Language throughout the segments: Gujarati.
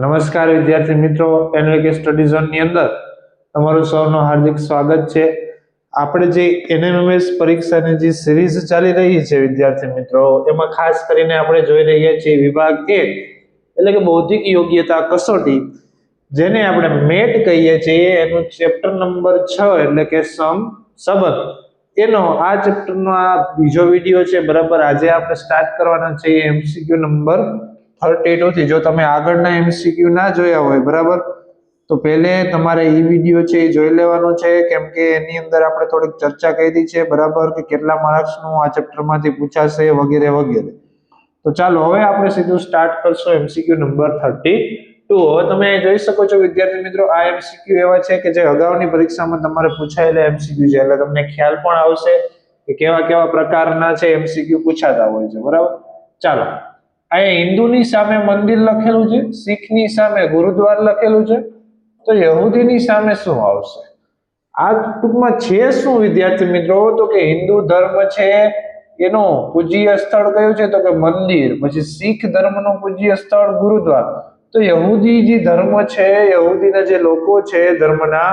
નમસ્કાર વિદ્યાર્થી મિત્રો, એનવીકે સ્ટડી ઝોન ની અંદર તમારું સૌનું હાર્દિક સ્વાગત છે। આપણે જે એનએમએમએસ પરીક્ષાની જે સિરીઝ ચાલી રહી છે વિદ્યાર્થી મિત્રો, એમાં ખાસ કરીને આપણે જોઈ રહ્યા છીએ વિભાગ 1 એટલે કે બૌદ્ધિક યોગ્યતા કસોટી, જેને આપણે મેટ કહીએ છીએ, એનું ચેપ્ટર નંબર 6 એટલે કે સંબંધ, એનો આ ચેપ્ટરનો આ બીજો વિડિયો છે। બરાબર, આજે આપણે સ્ટાર્ટ કરવાના છે એમસીક્યુ નંબર 32 થી। જો તમે આગળના એમસીક્યુ ના જોયા હોય, બરાબર, તો પહેલે તમારે એ વિડિયો છે એ જોઈ લેવાનો છે, કેમ કે એની અંદર આપણે થોડીક ચર્ચા કરી છે, બરાબર, કે કેટલા માર્ક્સનું આ ચેપ્ટરમાંથી પૂછાશે વગેરે વગેરે। તો ચાલો હવે આપણે સીધું સ્ટાર્ટ કરશું એમસીક્યુ નંબર 32। હવે તમે જોઈ શકો છો વિદ્યાર્થી મિત્રો, આ એમસીક્યુ એવા છે કે જે અગાઉની પરીક્ષામાં તમારે પૂછાયેલા એમસીક્યુ છે, એટલે તમને ખ્યાલ પણ આવશે કે કેવા કેવા પ્રકારના છે એમસીક્યુ પૂછાતા હોય છે, બરાબર। ચાલો, અહીંયા હિન્દુની સામે મંદિર લખેલું છે, શીખની સામે ગુરુદ્વાર લખેલું છે, તો યહૂદીની સામે શું આવશે? આ ટૂંકમાં છે શું વિદ્યાર્થી મિત્રો? તો કે હિન્દુ ધર્મ છે એનું પૂજ્ય સ્થળ કયું છે? તો કે મંદિર। પછી શીખ ધર્મનું પૂજ્ય સ્થળ ગુરુદ્વાર। તો યહૂદી જે ધર્મ છે, યહૂદીના જે લોકો છે ધર્મના,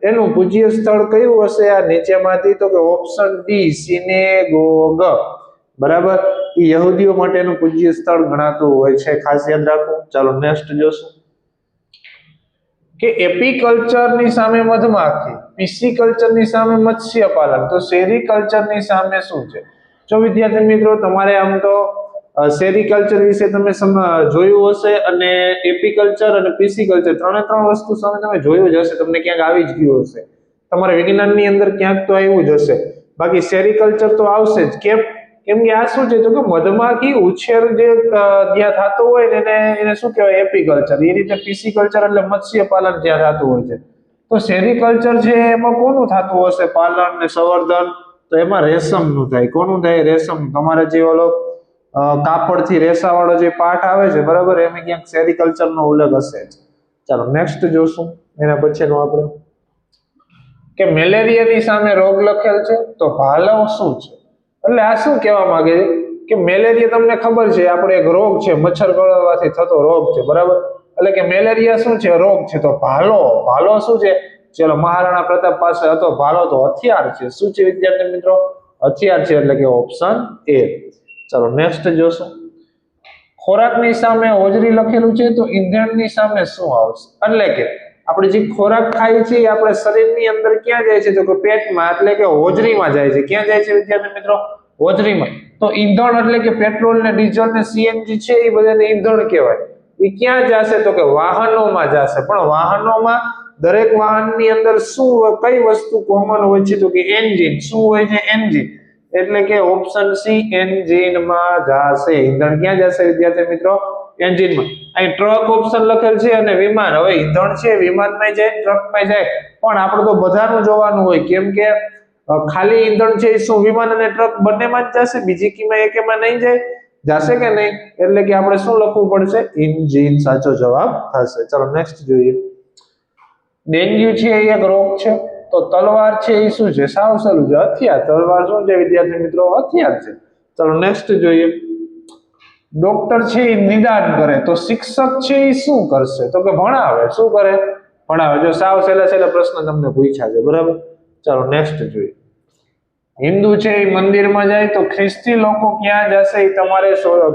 એનું પૂજ્ય સ્થળ કયું હશે આ નીચેમાંથી? તો કે ઓપ્શન ડી, સિનેગોગ, બરાબર, એ યહૂદીઓ માટેનું પૂજ્ય સ્થળ ગણાતું હોય છે, ખાસ યાદ રાખો। ચાલો નેક્સ્ટ જોશું કે એપી કલ્ચરની સામે મધમાખી, પીસી કલ્ચરની સામે મત્સ્ય પાલન, તો સેરી કલ્ચરની સામે શું છે? જો વિદ્યાર્થી મિત્રો તમારે આમ તો સેરી કલ્ચર વિશે તમે જોયું હશે, અને એપી કલ્ચર અને પીસી કલ્ચર ત્રણે ત્રણ વસ્તુ સામે તમે જોયું જ હશે, તમને ક્યાંક આવી જ ગયું હશે, તમારા વિજ્ઞાનની અંદર ક્યાંક તો આવ્યું જ હશે। બાકી સેરી કલ્ચર તો આવશે જ, કેમ કે આ શું છે? તો કે મધમાખી ઉછેર જે જ્યાં થતો હોય ને એને શું કહેવાય? AP culture. એ રીતે પીસી કલ્ચર એટલે મત્સ્ય પાલન જ્યાં થતું હોય છે। તો સેરી કલ્ચર છે એમાં કોનું થતું હશે પાલન ને સંવર્ધન? તો એમાં રેશમનું થાય। કોનું થાય? રેશમ। તમારે જે ઓલો કાપડથી રેસાવાળો જે પાઠ આવે છે, બરાબર, એમાં ક્યાંક સેરી કલ્ચરનો ઉલ્લેખ હશે જ। ચાલો નેક્સ્ટ જોશું એના પછીનું આપણે કે મેલેરિયાની સામે રોગ લખેલ છે, તો ભાલવ શું છે? એટલે આ શું કહેવા માંગે છે કે મેલેરિયા તમને ખબર છે આપણે એક રોગ છે, મચ્છર કરડવાથી થતો રોગ છે, બરાબર, એટલે કે મેલેરિયા શું છે? રોગ છે। તો ભાલો શું છે? ચલો, મહારાણા પ્રતાપ પાસે હતો ભાલો, તો હથિયાર છે। શું છે વિદ્યાર્થી મિત્રો? હથિયાર છે, એટલે કે ઓપ્શન એ। ચલો નેક્સ્ટ જોશું ખોરાકની સામે હોજરી લખેલું છે, તો ઈંધણની સામે શું આવશે? એટલે કે આપણે જે ખોરાક ખાઈએ છીએ આપણે શરીરની અંદર ક્યાં જાય છે? તો કે પેટમાં, એટલે કે હોજરીમાં જાય છે। ક્યાં જાય છે વિદ્યાર્થી મિત્રો? હોજરીમાં। તો ઈંધણ એટલે કે પેટ્રોલ ને ડીઝલ ને સીએનજી છે, એ બધાને ઈંધણ કહેવાય। એ ક્યાં જશે? તો કે વાહનોમાં જશે। પણ વાહનોમાં દરેક વાહનની અંદર શું, કઈ વસ્તુ કોમન હોય છે? તો કે એન્જિન। શું હોય છે? એન્જિન। એટલે કે ઓપ્શન સી, એન્જિનમાં જશે। ઈંધણ ક્યાં જશે વિદ્યાર્થી મિત્રો? એન્જિનમાં। અહીં ટ્રક ઓપ્શન લખેલ છે અને વિમાન। હવે ઈંધણ છે વિમાનમાં જાય, ટ્રકમાં જાય, પણ આપણે તો બધાનું જોવાનું હોય, કેમ કે ખાલી ઈંધણ છે શું વિમાન અને ટ્રક બંનેમાં જ જશે? બીજી કીમાં એકેમાં નહીં જાય? જશે કે નહીં? એટલે કે આપણે શું લખવું પડશે? એન્જિન સાચો જવાબ થશે। ચલો નેક્સ્ટ જોઈએ ડેન્ગ્યુ છે એ એક રોગ છે, તો તલવાર છે એ શું છે? સાવ સરું છે, હથિયાર। તલવાર શું છે વિદ્યાર્થી મિત્રો? હથિયાર છે। ચલો નેક્સ્ટ જોઈએ ડોક્ટર છે એ નિદાન કરે, તો શિક્ષક છે એ શું કરશે? તો કે ભણાવે। શું કરે? ભણાવે। જો સાવ સહેલા પ્રશ્ન તમને પૂછ્યા છે, બરાબર। ચાલો નેક્સ્ટ જોઈએ હિન્દુ છે એ મંદિરમાં જાય, તો ખ્રિસ્તી લોકો ક્યાં જશે એ તમારે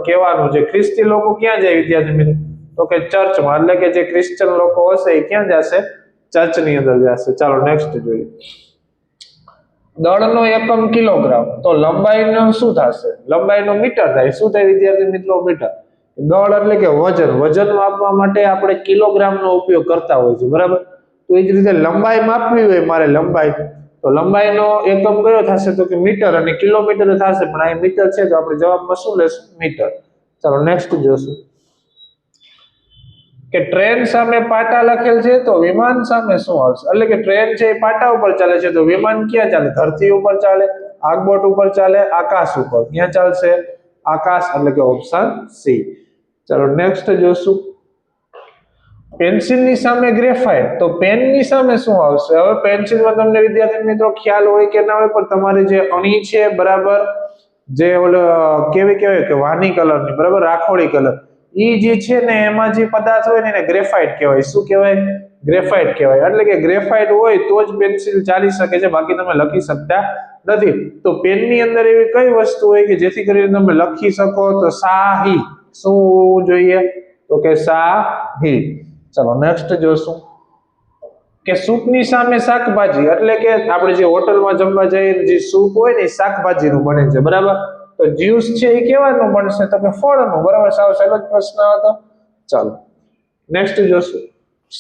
કહેવાનું છે। ખ્રિસ્તી લોકો ક્યાં જાય વિદ્યાર્થી મિત્રો? તો કે ચર્ચમાં। એટલે કે જે ક્રિશ્ચન લોકો હશે એ ક્યાં જશે? ચર્ચની અંદર જશે। ચાલો નેક્સ્ટ જોઈએ દળનો એકમ કિલોગ્રામ, તો લંબાઈનો શું થશે? લંબાઈનો મીટર થાય। શું થાય વિદ્યાર્થી મિત્રો? મીટર। દળ એટલે કે વજન માપવા માટે આપણે કિલોગ્રામનો ઉપયોગ કરતા હોય છે, બરાબર। તો એ જ રીતે લંબાઈ માપવી હોય મારે, લંબાઈ, તો લંબાઈનો એકમ કયો થશે? તો કે મીટર, અને કિલોમીટર થશે, પણ આ મીટર છે, તો આપણે જવાબમાં શું લેશું? મીટર। ચાલો નેક્સ્ટ જોશું કે ટ્રેન સામે પાટા લખેલ છે, તો વિમાન સામે શું આવશે? એટલે કે ટ્રેન છે એ પાટા ઉપર ચાલે છે, તો વિમાન ક્યાં ચાલે? ધરતી ઉપર ચાલે, આગબોટ ઉપર ચાલે, આકાશ ઉપર। ક્યાં ચાલશે? આકાશ, એટલે કે ઓપ્શન સી। ચાલો નેક્સ્ટ જોશું પેન્સિલની સામે ગ્રેફાઇટ, તો પેનની સામે શું આવશે? હવે પેન્સિલમાં તમને વિદ્યાર્થી મિત્રો ખ્યાલ હોય કે ના હોય, પણ તમારી જે અણી છે, બરાબર, જે ઓલો કેવી કહેવાય કે વાની કલરની, બરાબર, રાખોડી કલર, ઈ જે છે ને એમાં જે પદાર્થ હોય ને એને ગ્રેફાઇટ કહેવાય. શું કહેવાય? ગ્રેફાઇટ કહેવાય. એટલે કે ગ્રેફાઇટ હોય તો જ પેન્સિલ ચાલી શકે છે, બાકી તમે લખી શકતા નથી. તો પેનની અંદર એવી કઈ વસ્તુ હોય કે જેથી કરીને તમે લખી શકો? તો શાહી. શું હોવું જોઈએ? તો કે શાહી. ચલો નેક્સ્ટ જોશું કે સૂપની સામે શાકભાજી, એટલે કે આપણે જે હોટલમાં જમવા જઈએ જે સૂપ હોય ને શાકભાજીનું બને છે, બરાબર. તો જ્યુસ છે એ કેવાનું બનશે? તો કે ફળનું, બરાબર. સાવ સહેલો જ પ્રશ્ન હતો. ચાલો નેક્સ્ટ જોશું.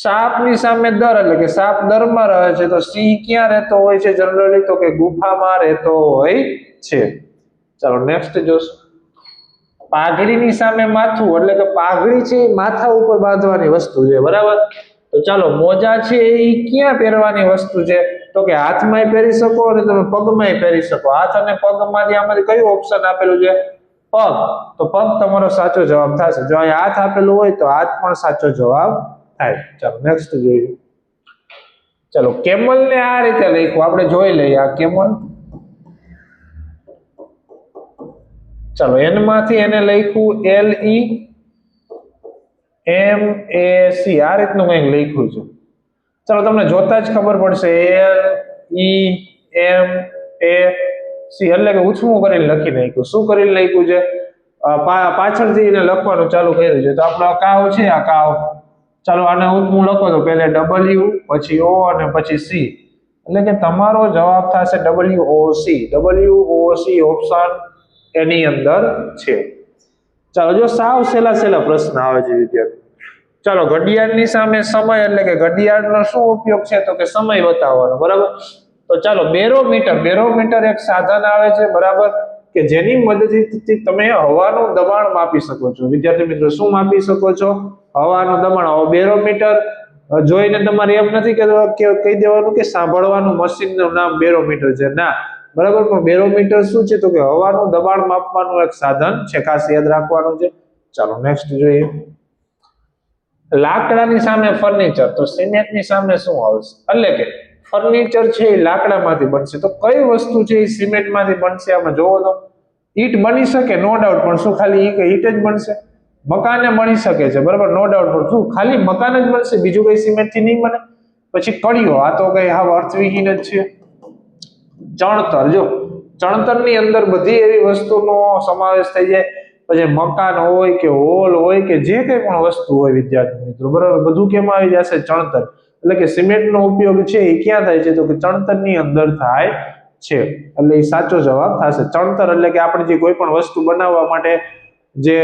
સાપની સામે દર, એટલે કે સાપ દરમાં રહે છે. તો સિંહ ક્યાં રહેતો હોય છે જનરલી? તો કે ગુફામાં રહેતો હોય છે. ચાલો નેક્સ્ટ જોશું. પાઘડીની સામે માથું, એટલે કે પાઘડી છે એ માથા ઉપર બાંધવાની વસ્તુ છે, બરાબર. તો ચાલો મોજા છે એ ક્યાં પહેરવાની વસ્તુ છે? તો કે હાથમાંય પહેરી શકો અને તમે પગમાંય પહેરી શકો. હાથ અને પગમાંથી આમાંથી કયું ઓપ્શન આપેલું છે? પગ. તો પગ તમારો સાચો જવાબ થશે. જો અહીં હાથ આપેલું હોય તો હાથ પણ સાચો જવાબ થાય. ચાલો નેક્સ્ટ જોઈએ. ચાલો કેમલ ને આ રીતે લખ્યું, આપણે જોઈ લઈએ આ કેમલ. ચાલો એન માંથી એને લખ્યું LEMAC, આ રીતનું કંઈક લખ્યું છે. ચાલો તમને જોતા જ ખબર પડશે LEMAC એટલે કે ઉછમું કરીને લખી નાખ્યું. શું કરીને લખ્યું છે? પાછળથી એને લખવાનું ચાલુ કર્યું છે. તો આપણો કાવ છે, આ કાવ. ચાલો આને ઉછમું લખો તો પહેલા W, પછી O અને પછી C, એટલે કે તમારો જવાબ થશે WOC. WOC ઓપ્શન એની અંદર છે. ચાલો જો સાવ સહેલા પ્રશ્ન આવે છે વિદ્યાર્થી. ચાલો ઘડિયાળની સામે સમય, એટલે કે ઘડિયાળનો શું ઉપયોગ છે? તો કે સમય બતાવવાનો, બરાબર. તો ચાલો બેરોમીટર એક સાધન આવે છે, બરાબર, કે જેની મદદથી તમે હવાનું દબાણ માપી શકો છો. વિદ્યાર્થી મિત્રો શું માપી શકો છો? હવાનું દબાણ. હવે બેરોમીટર જોઈને તમારે એમ નથી કે કહી દેવાનું કે સાંભળવાનું મશીનનું નામ બેરોમીટર છે, ના, બરાબર. પણ બેરોમીટર શું છે? તો કે હવાનું દબાણ માપવાનું એક સાધન છે, ખાસ યાદ રાખવાનું છે. ચાલો નેક્સ્ટ જોઈએ. લાકડાની સામે ફર્નિચર, તો સિમેન્ટની સામે શું આવશે? એટલે કે ફર્નિચર છે એ લાકડામાંથી બનશે. તો કઈ વસ્તુ છે એ સિમેન્ટમાંથી બનશે? આમાં જોવો તો ઈટ બની શકે, નો ડાઉટ, પણ શું ખાલી ઈટ જ બનશે? મકાને બની શકે છે, બરાબર, નો ડાઉટ, પણ શું ખાલી મકાન જ બનશે? બીજું કઈ સિમેન્ટથી નહીં બને? પછી કડીઓ, આ તો કઈ હાવ અર્થવિહીન જ છે. ચણતર, જો ચણતરની અંદર બધી એવી વસ્તુનો સમાવેશ થઈ જાય. પછી મકાન હોય કે હોલ હોય કે જે કઈ પણ વસ્તુ હોય વિદ્યાર્થી મિત્રો, બરાબર, બધું કેમાં આવી જશે? ચણતર. એટલે કે સિમેન્ટનો ઉપયોગ છે એ ક્યાં થાય છે? તો કે ચણતરની અંદર થાય છે. એટલે એ સાચો જવાબ થશે. ચણતર એટલે કે આપણે જે કોઈ પણ વસ્તુ બનાવવા માટે જે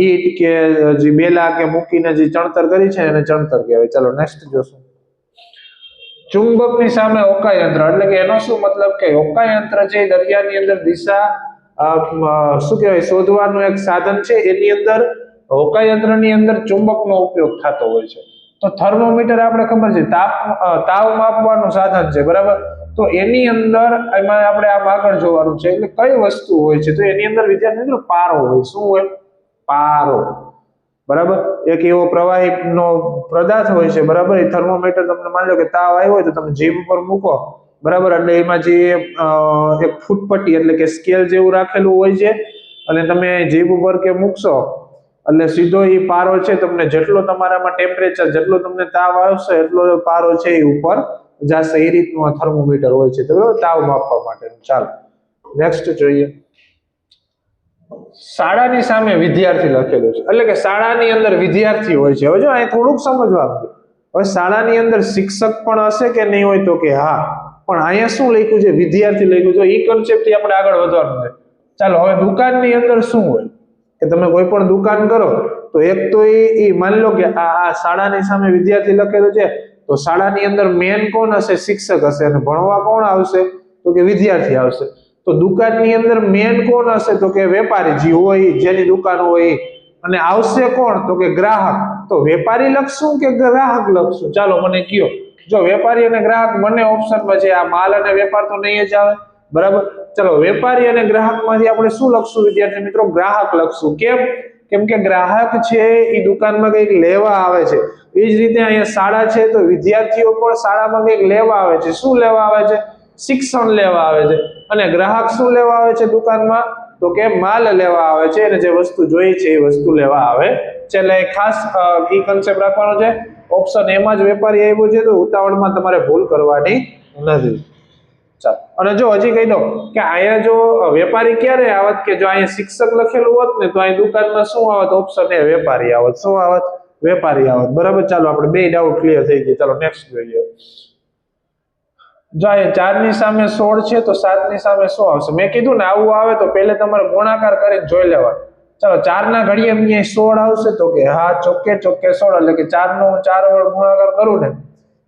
ઈટ કે જે બેલા કે મૂકીને જે ચણતર કરી છે એને ચણતર કહેવાય. ચાલો નેક્સ્ટ જોશું. ચુંબકની સામે હોકાયંત્ર, એટલે કે એનો શું મતલબ? કે હોકાયંત્ર છે દરિયાની અંદર દિશા શું કહેવાય શોધવાનું એક સાધન છે. એની અંદર હોકાયંત્રની અંદર ચુંબકનો ઉપયોગ થતો હોય છે. તો થર્મોમીટર આપણે ખબર છે તાવ માપવાનું સાધન છે, બરાબર. તો એની અંદર એમાં આપણે આમ આગળ જોવાનું છે. એટલે કઈ વસ્તુ હોય છે? તો એની અંદર વિદ્યાર્થી મિત્રો પારો હોય. શું હોય? પારો, બરાબર. એક એવો પ્રવાહીનો પદાર્થ હોય છે, બરાબર. એ થર્મોમીટર તમને માની લો કે તાવ આવ્યો હોય તો તમે જીભ ઉપર મૂકો, બરાબર, એટલે એમાં જે એક ફૂટપટ્ટી એટલે કે સ્કેલ જેવું રાખેલું હોય છે, અને તમે જીભ ઉપર કે મૂકશો એટલે સીધો એ પારો છે તમને જેટલો તમારામાં ટેમ્પરેચર, જેટલો તમને તાવ આવશે એટલો પારો છે એ ઉપર જશે. એ રીતનું આ થર્મોમીટર હોય છે, બરાબર, તાવ માપવા માટેનું. ચાલો નેક્સ્ટ જોઈએ. શાળાની સામે વિદ્યાર્થી લખેલું છે, એટલે કે શાળાની અંદર વિદ્યાર્થી હોય છે. હવે જો અહીં થોડુંક સમજવાનું. હવે શાળાની અંદર શિક્ષક પણ હશે કે નહીં હોય? તો કે હા, પણ અહીંયા શું લખ્યું છે? વિદ્યાર્થી લખ્યું છે. એ કન્સેપ્ટથી આપણે આગળ વધવાનું છે. ચાલો હવે દુકાનની અંદર શું હોય? કે તમે કોઈ પણ દુકાન કરો તો એક તો એ માની લો કે આ શાળાની સામે વિદ્યાર્થી લખેલું છે, તો શાળાની અંદર મેન કોણ હશે? શિક્ષક હશે. અને ભણવા કોણ આવશે? તો કે વિદ્યાર્થી આવશે. તો દુકાનની અંદર મેન કોણ હશે? તો કે વેપારી જે હોય, જેની દુકાન હોય. અને આવશે કોણ? તો કે ગ્રાહક. તો વેપારી લખશું કે ગ્રાહક લખશું? ચાલો મને કયો. જો વેપારી અને ગ્રાહક બંને ઓપ્શનમાં છે. આ માલ અને વેપાર તો નહીં જ આવે, બરાબર. ચલો વેપારી અને ગ્રાહક માંથી આપણે શું લખશું વિદ્યાર્થી મિત્રો? ગ્રાહક લખશું. કેમ કે ગ્રાહક છે એ દુકાનમાં કંઈક લેવા આવે છે. એ જ રીતે અહીંયા શાળા છે તો વિદ્યાર્થીઓ પણ શાળામાં કંઈક લેવા આવે છે. શું લેવા આવે છે? શિક્ષણ લેવા આવે છે. અને ગ્રાહક શું લેવા આવે છે દુકાનમાં? તો કે માલ લેવા આવે છે અને જે વસ્તુ જોઈએ છે એ વસ્તુ લેવા આવે છે. એટલે ખાસ ઈ કન્સેપ્ટ રાખવાનો છે. ઓપ્શન એમાં જ વેપારી આવ્યો છે, તો ઉતાવળમાં તમારે ભૂલ કરવાની નથી. ચાલો, અને જો હજી કહી દઉં કે અહીંયા જો વેપારી ક્યારે આવત કે જો અહીંયા શિક્ષક લખેલું હોત ને તો અહીં દુકાનમાં શું આવત? ઓપ્શન એ વેપારી આવત. શું આવત? વેપારી આવત. બરાબર. ચાલો, આપણે બે ડાઉટ ક્લિયર થઈ ગઈ. ચાલો નેક્સ્ટ જોઈએ. જો અહીંયા 4 ની સામે 16 છે તો 7 ની સામે શું આવશે? મેં કીધું ને આવું આવે તો પહેલે તમારે ગુણાકાર કરીને જોઈ લેવાનું. ચાલો, 4 ના ઘડીએ અહીંયા 16 આવશે તો કે હા, ચોકે 16, એટલે કે 4 નો 4 વડે ગુણાકાર કરું ને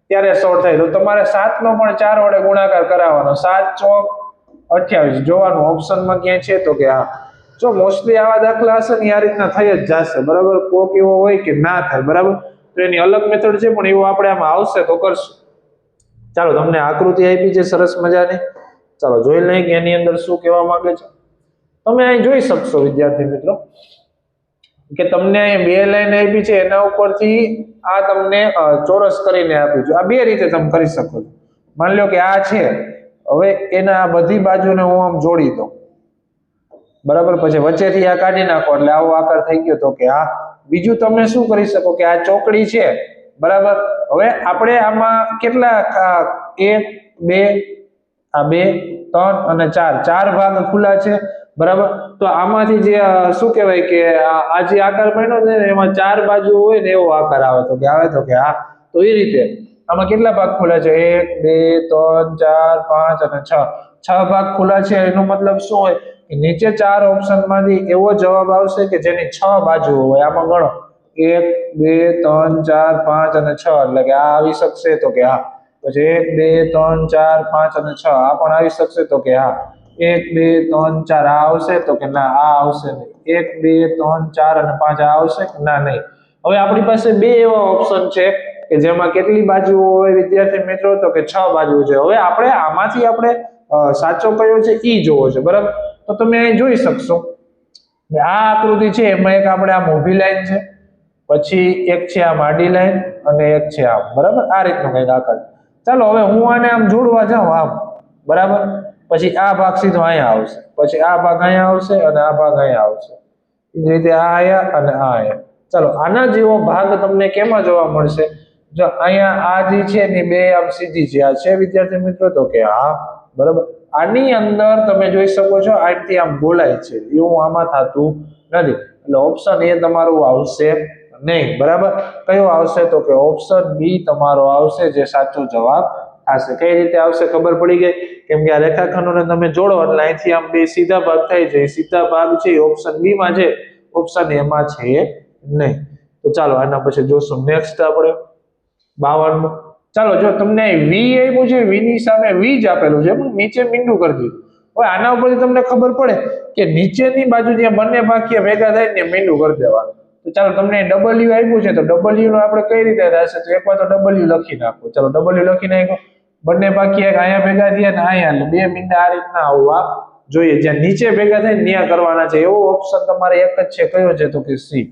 ત્યારે 16 થાય. તો તમારે 7 નો પણ 4 વડે ગુણાકાર કરાવવાનો. 7 ચોક 28 જોવાનું ઓપ્શનમાં ક્યાંય છે તો કે હા. જો મોસ્ટલી આવા દાખલા હશે ને આ રીતના થઈ જ જશે. બરાબર. કોક એવો હોય કે ના થાય. બરાબર. તો એની અલગ મેથડ છે, પણ એવું આપણે આમાં આવશે તો કરશું. ચાલો, તમને આકૃતિ આપી છે સરસ મજાની. ચાલો જોઈ લઈએ કે એની અંદર શું કહેવા માંગે છે. તમે અહીં જોઈ શકશો વિદ્યાર્થી મિત્રો કે તમને અહીં બે લાઈન આપી છે, એના ઉપરથી આ તમને ચોરસ કરીને આપ્યું છે. આ બે રીતે તમે કરી શકો છો. માની લો કે આ છે, હવે એના બધી બાજુને હું આમ જોડી દઉં. બરાબર. પછી વચ્ચેથી આ કાઢી નાખો એટલે આવો આકાર થઈ ગયો. તો કે હા, બીજું તમે શું કરી શકો કે આ ચોકડી છે. બરાબર. હવે આપણે આમાં કેટલા 1 2 આ 2 3 અને 4 ચાર ભાગ ખુલ્લા છે. બરાબર. તો આમાંથી જે શું કહેવાય કે આ જે આકાર બન્યો છે ને એમાં 4 બાજુ હોય ને એવો આકાર આવે. તો કે આવે. તો કે હા. તો એ રીતે આમાં કેટલા ભાગ ખુલ્લા છે? 1 2 3 4 5 અને 6 6 ભાગ ખુલ્લા છે. એનો મતલબ શું હોય કે નીચે 4 ઓપ્શનમાંથી એવો જવાબ આવશે કે જેની 6 બાજુ હોય. આમાં ગણો 1 2 3 4 5 અને 6, એટલે કે આ આવી શકશે તો કે હા. પછી 1 2 3 4 5 અને 6 આ પણ આવી શકશે તો કે હા. 1 2 3 4 આ આવશે તો કે ના, આ આવશે નહીં. 1 2 3 4 અને 5 આ આવશે કે ના, નહીં. હવે આપણી પાસે બે એવા ઓપ્શન છે કે જેમાં કેટલી બાજુ હોય વિદ્યાર્થી મિત્રો? તો કે 6 બાજુ છે. હવે આપણે આમાંથી આપણે સાચો કયો છે ઈ જોવો છે. બરાબર. તો તમે અહીં જોઈ શકશો આ આકૃતિ છે, એમાં એક આપણે આમ ઊભી લાઈન છે, પછી એક છે આમ આડી લાઈન અને એક છે આમ. બરાબર. આ રીતનો કંઈક આકાર. ચાલો, હવે હું આને આમ જોડવા જાઉં આમ. બરાબર. પછી આ ભાગ સીધો અહીંયા આવશે, પછી આ ભાગ અહીંયા આવશે અને આ ભાગ અહીંયા આવશે. એ રીતે આ આયા અને આ આયા. ચાલો, આના જેવો ભાગ તમને કેમાં જોવા મળશે? જો અહીંયા આ જે છે ને બે આમ સીધી છે. આ છે વિદ્યાર્થી મિત્રો? તો કે હા. બરાબર. આની અંદર તમે જોઈ શકો છો આથી આમ બોલાય છે, એવું આમાં થતું નથી. એટલે ઓપ્શન એ તમારું આવશે નહીં. બરાબર. કયો આવશે? તો કે ઓપ્શન બી તમારો આવશે, જે સાચો જવાબ થશે. કઈ રીતે આવશે ખબર પડી ગઈ? કેમ કે આ રેખાખંડોને તમે જોડો એટલે અહીંથી આમ બે સીધા ભાગ થાય છે. સીધા ભાગ છે ઓપ્શન બી માં છે, ઓપ્શન એ માં છે નહીં. તો ચાલો આના પછી જોશું નેક્સ્ટ આપણે 52. ચાલો, જો તમને વી આપ્યું છે, વી ની સામે વી જ આપેલું છે, પણ નીચે મીંડું કરી દીધું. હવે આના ઉપરથી તમને ખબર પડે કે નીચેની બાજુ જ્યાં બંને ભાગ્ય ભેગા થાય ને મીંડું કરી દેવાનું. તો ચાલો, તમને ડબલ્યુ આપ્યું છે, તો ડબલ્યુ નો આપણે કઈ રીતે થશે? તો એકવાર તો ડબલ્યુ લખી નાખો. ચાલો, ડબલ્યુ લખી નાખો. બંને ભાગ્ય એક અહીંયા ભેગા થયા ને અહીંયા, એટલે બે મીંડા આ રીતના આવવા જોઈએ. જ્યાં નીચે ભેગા થાય ને ત્યાં કરવાના છે. એવો ઓપ્શન તમારે એક જ છે. કયો છે? તો કે સી.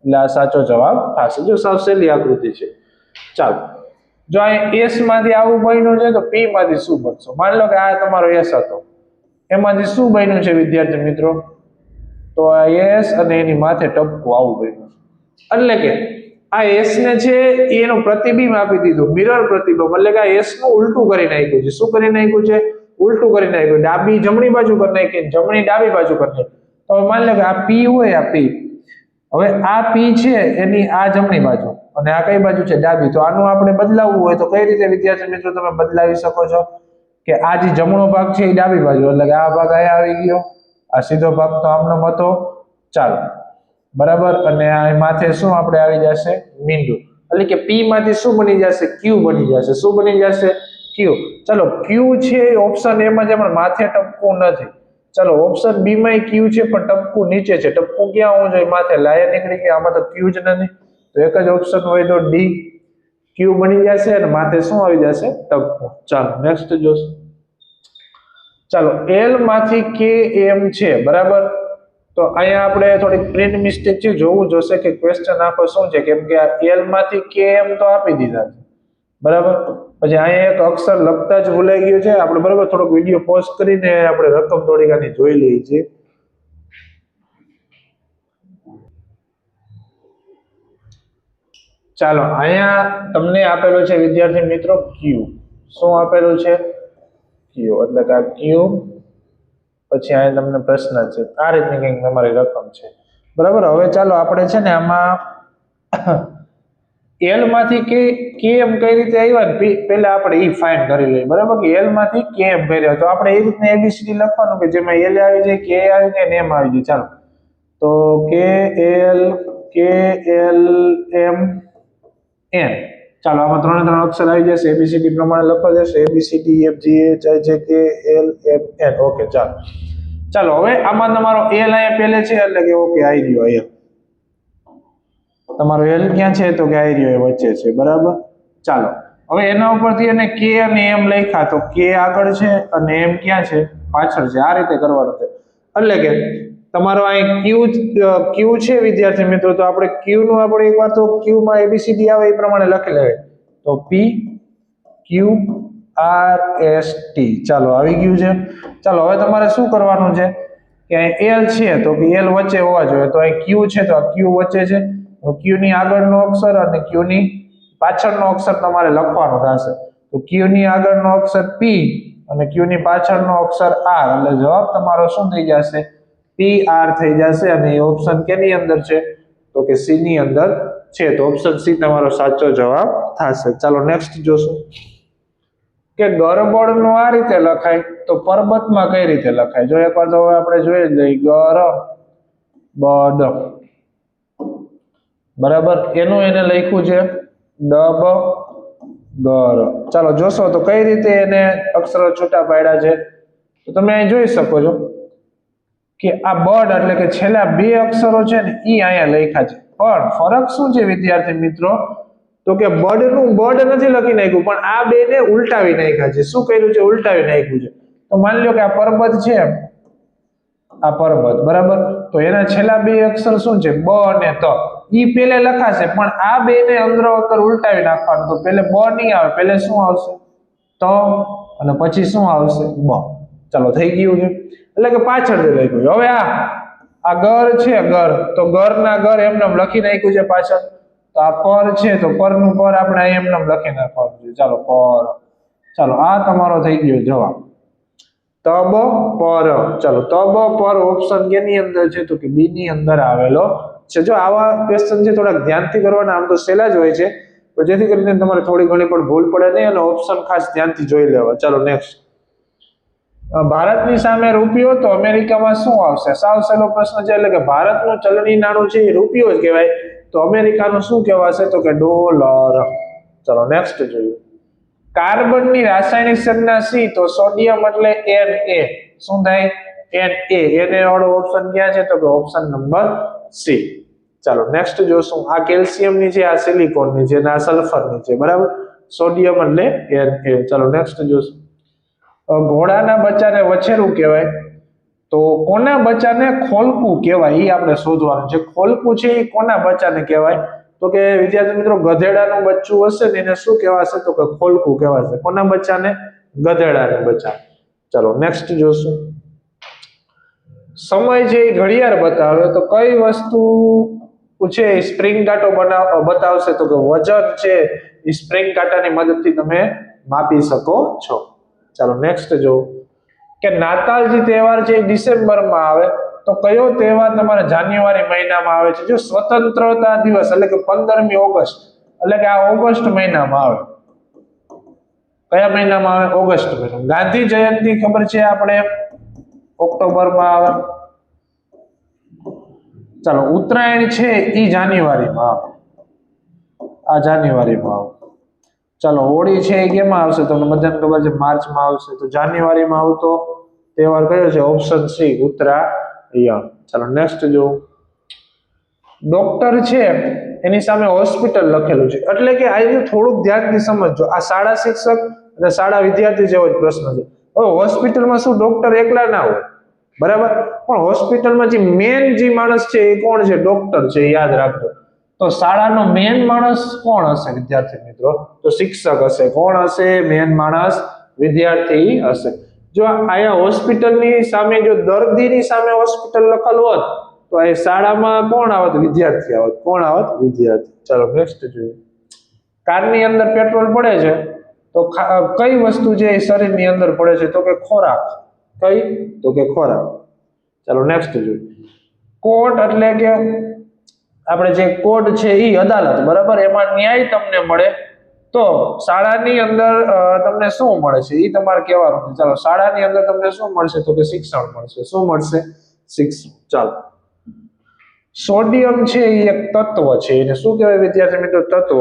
એટલે આ સાચો જવાબ થશે. જો સાવ સહેલી આકૃતિ છે. ચાલો, જો અહીં એસ માંથી આવું બન્યું છે તો પી માંથી શું બનશે? માની લો કે આ તમારો એસ હતો, એમાંથી શું બન્યું છે વિદ્યાર્થી મિત્રો? તો આ એસ અને એની માથે ટપકું આવું બન્યું. એટલે કે આ એસ ને છે એનું પ્રતિબિંબ આપી દીધું, મિરર પ્રતિબિંબ. એટલે કે આ એસ નું ઉલટું કરી નાખ્યું છે. શું કરી નાખ્યું છે? ઉલટું કરી નાખ્યું. ડાબી જમણી બાજુ કરી નાખી, જમણી ડાબી બાજુ કરી નાખી. તો માની લો કે આ પી હોય, આ પી. હવે આ પી છે એની આ જમણી બાજુ અને આ કઈ બાજુ છે? ડાબી. તો આનું આપણે બદલાવવું હોય તો કઈ રીતે વિદ્યાર્થી મિત્રો તમે બદલાવી શકો છો? કે આ જે જમણો ભાગ છે એ ડાબી બાજુ, એટલે કે આ ભાગ અહીંયા આવી ગયો, આ સીધો ભાગ તો આમનો હતો. ચાલો, બરાબર. અને આ માથે શું આપણે આવી જશે? મીંડું. એટલે કે પી માંથી શું બની જશે? ક્યુ બની જશે. શું બની જશે? ક્યુ. ચલો, ક્યુ છે ઓપ્શન એ માં છે પણ માથે ટપકું નથી. ચલો, ઓપ્શન બી માં ક્યુ છે પણ ટપકું નીચે છે. ટપકું ક્યાં હોવું જોઈએ? માથે. લાયર નીકળી ગઈ, આમાં તો ક્યુ જ નથી. તો એક જ ઓપ્શન હોય તો ડી, ક્યુ બની જશે અને માથે શું આવી જશે? ટપકું. ચાલો નેક્સ્ટ જોશું. ચાલો, એલ માંથી કે એમ છે. બરાબર. તો અહીંયા આપણે થોડીક પ્રિન્ટ મિસ્ટેક છે, જોવું જોશે કે ક્વેશ્ચન આખો શું છે. કેમ કે આ એલ માંથી કે એમ તો આપી દીધા છે. બરાબર. પછી અહીંયા એક અક્ષર લખતા જ ભૂલાઈ ગયું છે આપણે. બરાબર. થોડોક વિડીયો પોઝ કરીને આપણે રકમ થોડીક આની જોઈ લઈએ છીએ. ચાલો અહીંયા તમને આપેલું છે વિદ્યાર્થી મિત્રો ક્યુ. શું આપેલું છે? ક્યુ. એટલે કે આ ક્યુ પછી અહીંયા તમને પ્રશ્ન છે. આ રીતની કંઈક તમારી રકમ છે. બરાબર. હવે ચાલો આપણે છે ને આમાં એલ માંથી કે એમ કઈ રીતે આવ્યા ને પહેલા આપણે ઈ ફાઇન્ડ કરી લઈએ. બરાબર. કે એલ માંથી કે એમ કર્યા તો આપણે એ રીતના એબીસીડી લખવાનું કે જેમાં એલ આવી જાય, કે આવી જાય ને એમ આવી જાય. ચાલો તો કે એલ એમ એન. ચાલો આમાં ત્રણે અક્ષર આવી જશે. એબીસીડી પ્રમાણે લખવા જશે. A B C D F G H I J K L M N. Okay. ચાલો હવે આમાં તમારો એલ અહીંયા પહેલે છે એટલે કે ઓકે આવી રહ્યો અહીંયા. તમારો એલ ક્યાં છે? તો કે આવી રહ્યો વચ્ચે છે. બરાબર. ચાલો હવે એના ઉપરથી એને કે અને એમ લખ્યા તો કે આગળ છે અને એમ ક્યાં છે? પાછળ છે. આ રીતે કરવાનું છે. એટલે કે તમારો અહીં ક્યુ છે વિદ્યાર્થી મિત્રો. તો આપણે ક્યુ નું આપણે એકવાર તો ક્યુ માં એબીસીડી આવે એ પ્રમાણે લખી લેવે. તો પી ક્યુ આર એસ ટી. ચાલો આવી ગયું છે. ચાલો હવે તમારે શું કરવાનું છે કે અહીં એલ છે તો કે એલ વચ્ચે હોવા જોઈએ. તો અહીં ક્યુ છે તો આ ક્યુ વચ્ચે છે. તો ક્યુ ની આગળનો અક્ષર અને ક્યુ ની પાછળનો અક્ષર તમારે લખવાનો થશે. તો ક્યુ ની આગળનો અક્ષર પી અને ક્યુ ની પાછળનો અક્ષર આર. એટલે જવાબ તમારો શું થઈ જશે? પી આર થઈ જશે. અને એ ઓપ્શન કેની અંદર છે? તો કે સી ની અંદર છે. તો ઓપ્શન સી તમારો સાચો જવાબ થશે. ચાલો નેક્સ્ટ જોશું કે ગરબડનો આ રીતે લખાય તો પરબતમાં કઈ રીતે લખાય. જો એકવાર તો હવે આપણે જોઈ લઈએ. ગરબડ. બરાબર. એનું એને લખ્યું છે ડબ ગર. ચાલો જોશો તો કઈ રીતે એને અક્ષરો છૂટા પાડ્યા છે. તો તમે અહીં જોઈ શકો છો કે આ બડ એટલે કે છેલ્લા બે અક્ષરો છે ને ઈ અહીંયા લખ્યા છે. પણ ફરક શું છે વિદ્યાર્થી મિત્રો? તો કે બડ નું બડ નથી લખી નાખ્યું પણ આ બે ને ઉલટાવી નાખ્યા છે. શું કર્યું છે? ઉલટાવી નાખ્યું છે. તો માની લો કે આ પર્વત છે, આ પર્વત. બરાબર. તો એના છેલ્લા બે અક્ષર શું છે? બ અને ત. ઈ પેલે લખાશે પણ આ બે ને અંદરો અંદર ઉલટાવી નાખવાનું. તો પેલે બ નહીં આવે, પેલે શું આવશે? ત અને પછી શું આવશે? બ. ચાલો થઈ ગયું છે. એટલે કે પાછળથી લખ્યું છે. હવે આ ગર છે ગર. તો ગર ના ગર એમને લખી નાખ્યું છે પાછળ. તો આ પર છે તો પર નું પર આપણે એમને લખી નાખવાનું છે. ચાલો પર. ચાલો આ તમારો થઈ ગયો જવાબ. તબ પર. ચાલો તબ પર ઓપ્શન કેની અંદર છે? તો કે બી ની અંદર આવેલો છે. જો આવા ક્વેશ્ચન છે થોડાક ધ્યાનથી કરવાના. આમ તો સહેલા જ હોય છે તો જેથી કરીને તમારે થોડી ઘણી પણ ભૂલ પડે નહીં અને ઓપ્શન ખાસ ધ્યાનથી જોઈ લેવા. ચાલો નેક્સ્ટ. ભારતની સામે રૂપિયો તો અમેરિકામાં શું આવશે? સાવ સહેલો પ્રશ્ન છે. એટલે કે ભારતનું ચલણી નાણું છે એ રૂપિયો જ કહેવાય. તો અમેરિકાનું શું કહેવાશે? તો કે ડોલર. ચાલો નેક્સ્ટ જોઈએ. કાર્બનની રાસાયણિક સંજ્ઞા સી. તો સોડિયમ એટલે Na. શું થાય? Na વાળો ઓપ્શન ક્યાં છે? તો કે ઓપ્શન નંબર સી. ચાલો નેક્સ્ટ જોશું. આ કેલ્શિયમ ની છે, આ સિલિકોન ની છે અને આ સલ્ફર ની છે. બરાબર. સોડિયમ એટલે Na. ચાલો નેક્સ્ટ જોશું. ઘોડાના બચ્ચાને વછેરું કહેવાય. તો કોના બચ્ચાને ખોલકું કહેવાય એ આપણે શોધવાનું છે. ખોલકું છે એ કોના બચ્ચાને કહેવાય? તો કે વિદ્યાર્થી મિત્રો ગધેડાનું બચ્ચું હશે ને એને શું કહેવાશે? તો કે ખોલકું કહેવાશે. કોના બચ્ચાને? ગધેડાના બચ્ચા. ચાલો નેક્સ્ટ જોશું. સમય છે એ ઘડિયાળ બતાવે તો કઈ વસ્તુ છે સ્પ્રિંગ કાંટો બતાવશે? તો કે વજન છે એ સ્પ્રિંગ કાંટાની મદદથી તમે માપી શકો છો. ચાલો નેક્સ્ટ જો કે નાતાલજી તહેવાર છે એ ડિસેમ્બરમાં આવે તો કયો તહેવાર તમારે જાન્યુઆરી મહિનામાં આવે છે? જો સ્વતંત્રતા દિવસ એટલે કે 15મી ઓગસ્ટ એટલે કે આ ઓગસ્ટ મહિનામાં આવે. કયા મહિનામાં આવે? ઓગસ્ટ મહિનામાં. ગાંધી જયંતિ ખબર છે આપણે ઓક્ટોબરમાં આવે. ચાલો ઉત્તરાયણ છે એ જાન્યુઆરીમાં આવે. આ જાન્યુઆરીમાં આવે. ચાલો હોળી છે એ કેમાં આવશે? તમને બધાને ખબર છે માર્ચમાં આવશે. તો જાન્યુઆરીમાં આવતો તહેવાર કયો છે? Option C Uttarayan. ચાલો નેક્સ્ટ જો. ડોક્ટર છે એની સામે હોસ્પિટલ લખેલું છે. એટલે કે આ થોડુંક ધ્યાનથી સમજજો. આ શાળા શિક્ષક અને શાળા વિદ્યાર્થી જેવો જ પ્રશ્ન છે. હવે હોસ્પિટલમાં શું ડોક્ટર એકલા ના હોય? બરાબર. પણ હોસ્પિટલમાં જે મેન જે માણસ છે એ કોણ છે? ડોક્ટર છે. યાદ રાખજો. તો શાળાનો મેન માણસ કોણ હશે વિદ્યાર્થી મિત્રો? તો શિક્ષક હશે. કોણ હશે મેન માણસ? વિદ્યાર્થી હશે. જો આયા હોસ્પિટલની સામે જો દર્દીની સામે હોસ્પિટલ લખેલું હોત તો આ શાળામાં કોણ આવત? વિદ્યાર્થી આવત. કોણ આવત? વિદ્યાર્થી. ચાલો નેક્સ્ટ જોઈએ. કારની અંદર પેટ્રોલ પડે છે તો કઈ વસ્તુ છે એ શરીરની અંદર પડે છે તો કે ખોરાક. કઈ? તો કે ખોરાક. ચાલો નેક્સ્ટ જોઈએ. કોર્ટ એટલે કે આપણે જે કોર્ટ છે એ અદાલત, બરાબર, એમાં ન્યાય તમને મળે. તો શાળાની અંદર તમને શું મળે છે એ તમારે કહેવાનું છે. ચાલો, શાળાની અંદર તમને શું મળશે તો કે શિક્ષણ મળશે. શું મળશે? શિક્ષણ. ચાલો, સોડિયમ છે એ એક તત્વ છે. એને શું કહેવાય વિદ્યાર્થી મિત્રો? તત્વ.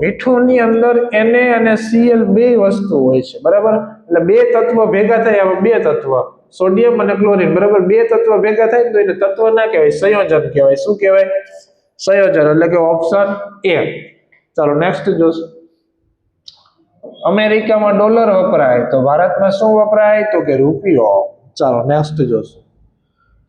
મીઠુંની અંદર Na અને Cl બે વસ્તુ હોય છે, બરાબર. એટલે બે તત્વ ભેગા થાય, બે તત્વ સોડિયમ અને ક્લોરીન, બરાબર. બે તત્વ ભેગા થાય તો એને તત્વ ના કહેવાય, સંયોજન કહેવાય. શું કહેવાય? સંયોજન. એટલે કે ઓપ્શન એ. ચાલો નેક્સ્ટ જોશું. અમેરિકામાં ડોલર વપરાય તો ભારતમાં શું વપરાય તો કે રૂપિયો. ચાલો નેક્સ્ટ જોશું.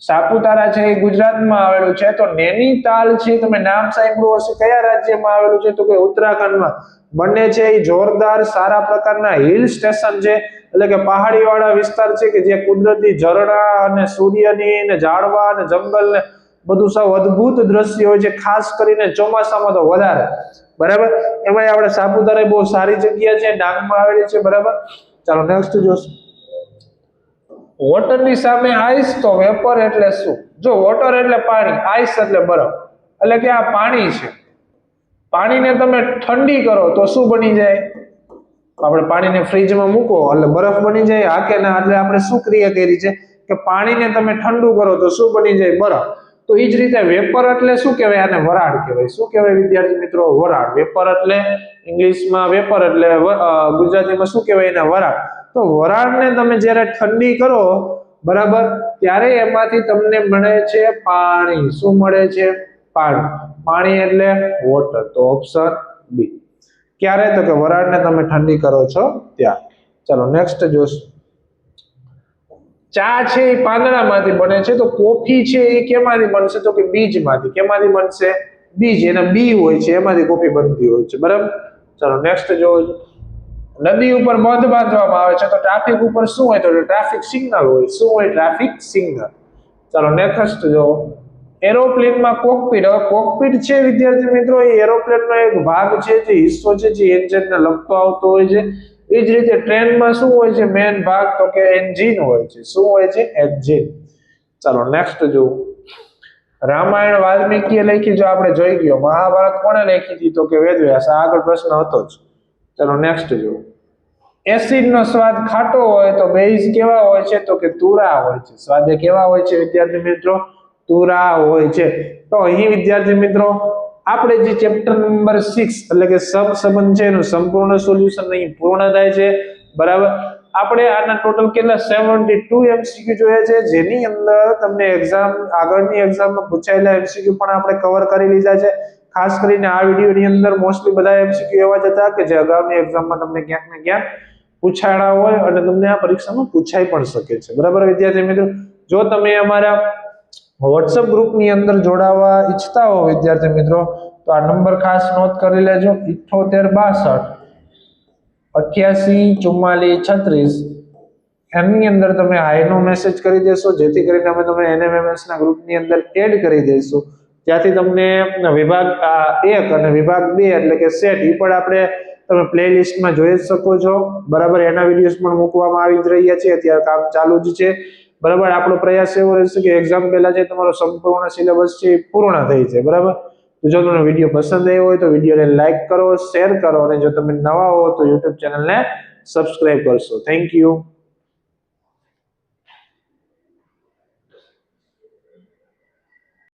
સાપુતારા છે એ ગુજરાતમાં આવેલું છે. તો નૈનીતાલ છે, તમે નામ સાંભળ્યું હશે, કયા રાજ્યમાં આવેલું છે તો કે ઉત્તરાખંડમાં. બંને છે એ જોરદાર સારા પ્રકારના હિલ સ્ટેશન છે, એટલે કે પહાડી વાળા વિસ્તાર છે કે જે કુદરતી ઝરણા અને સૂર્યની ને ઝાડવા અને જંગલ ને બધું સાવ અદ્ભુત દ્રશ્ય હોય છે, ખાસ કરીને ચોમાસામાં તો વધારે, બરાબર. એમાં આપણે સાપુતારા બહુ સારી જગ્યા છે, ડાંગમાં આવેલી છે, બરાબર. ચાલો નેક્સ્ટ જોશું. વોટરની સામે આઈસ તો વેપર એટલે શું? જો વોટર એટલે પાણી, આઈસ એટલે બરફ, એટલે કે આ પાણી છે. પાણીને તમે ઠંડી કરો તો શું બની જાય? આપણે પાણીને ફ્રીજમાં મૂકો એટલે બરફ બની જાય. હા કે ના? એટલે આપણે શું ક્રિયા કરી છે કે પાણીને તમે ઠંડુ કરો તો શું બની જાય? બરફ. તો એ જ રીતે વેપર એટલે શું કહેવાય? આને વરાળ કહેવાય. શું કહેવાય વિદ્યાર્થી મિત્રો? વરાળ. વેપર એટલે ઇંગ્લિશમાં વેપર એટલે ગુજરાતીમાં શું કહેવાય? એને વરાળ. તો વરાળને તમે જ્યારે ઠંડી કરો, બરાબર, ત્યારે એમાંથી તમને મળે છે પાણી. શું મળે છે? પાણી. પાણી એટલે વોટર. તો ઓપ્શન બી. ક્યારે? તો કે વરાળને તમે ઠંડી કરો છો ત્યારે. ચાલો નેક્સ્ટ જોશું. ચા છે એ પાંદડામાંથી બને છે. તો કોફી છે એ કેમાંથી બનશે તો કે બીજમાંથી. કેમાંથી બનશે? બીજ. એના બી હોય છે, એમાંથી કોફી બનતી હોય છે, બરાબર. ચાલો નેક્સ્ટ જોજો. નદી ઉપર બંધ બાંધવામાં આવે છે તો ટ્રાફિક ઉપર શું હોય તો ટ્રાફિક સિગ્નલ હોય. શું હોય? Traffic signal. ચાલો નેક્સ્ટ જો. એરોપ્લેનમાં કોકપીટ. હવે કોકપીટ છે વિદ્યાર્થી મિત્રો એ એરોપ્લેનનો એક ભાગ છે, જે હિસ્સો છે, જે એન્જિનને લગતો આવતો હોય છે. એ જ રીતે ટ્રેનમાં શું હોય છે મેન ભાગ તો કે એન્જિન હોય છે. શું હોય છે? એન્જિન. ચાલો નેક્સ્ટ જો. રામાયણ વાલ્મીકીએ લખી, જો આપણે જોઈ ગયો. મહાભારત કોણે લખી હતી તો કે વેદવ્યાસ. આગળ પ્રશ્ન હતો જ. ચાલો નેક્સ્ટ જો. એસિડનો સ્વાદ ખાટો હોય તો બેઝ કેવા હોય છે તો કે તુરા હોય છે. સ્વાદે કેવા હોય છે વિદ્યાર્થી મિત્રો? તુરા હોય છે. તો અહીં વિદ્યાર્થી મિત્રો આપણે જે ચેપ્ટર નંબર 6 એટલે કે સહસંબંધ છે એનું સંપૂર્ણ સોલ્યુશન અહીં પૂર્ણ થાય છે, બરાબર. આપણે આના ટોટલ કેટલા 72 MCQ જોઈએ છે, જેની અંદર તમને આગળની એક્ઝામમાં પૂછાયેલા MCQ પણ આપણે કવર કરી લીધા છે. ખાસ કરીને આ વિડીયોની અંદર મોસ્ટલી બધા MCQ એવા જ હતા કે જે અગાઉની એક્ઝામમાં તમને ક્યાંક ને ક્યાંક પૂછાણા હોય અને તમને આ પરીક્ષામાં પૂછાઈ પણ શકે છે, બરાબર વિદ્યાર્થી મિત્રો. જો તમે અમારા WhatsApp ગ્રુપની અંદર જોડાવા ઈચ્છતા હો વિદ્યાર્થી મિત્રો તો આ નંબર ખાસ નોટ કરી લેજો. 7862884436. એની અંદર તમે હાઈનો મેસેજ કરી દેશો, જેથી કરીને અમે તમને NMMS ના ગ્રુપની અંદર એડ કરી દઈશું. ત્યાંથી તમને વિભાગ 1 અને વિભાગ 2 એટલે કે સેટ એ પણ આપણે તમે પ્લેલિસ્ટમાં જોઈ શકો છો, બરાબર. એના વિડીયોઝ પણ મૂકવામાં આવી જ રહ્યા છે, અત્યારે કામ ચાલુ જ છે, બરાબર. આપણો પ્રયાસ એવો રહેશે કે એક્ઝામ પહેલા જે તમારો સંપૂર્ણ સિલેબસ છે એ પૂર્ણ થઈ જાય, બરાબર. તો જો તમને વિડીયો પસંદ આવ્યો હોય તો વિડીયોને લાઈક કરો, શેર કરો, અને જો તમે નવા હો તો YouTube ચેનલને સબસ્ક્રાઇબ કરશો. Thank you.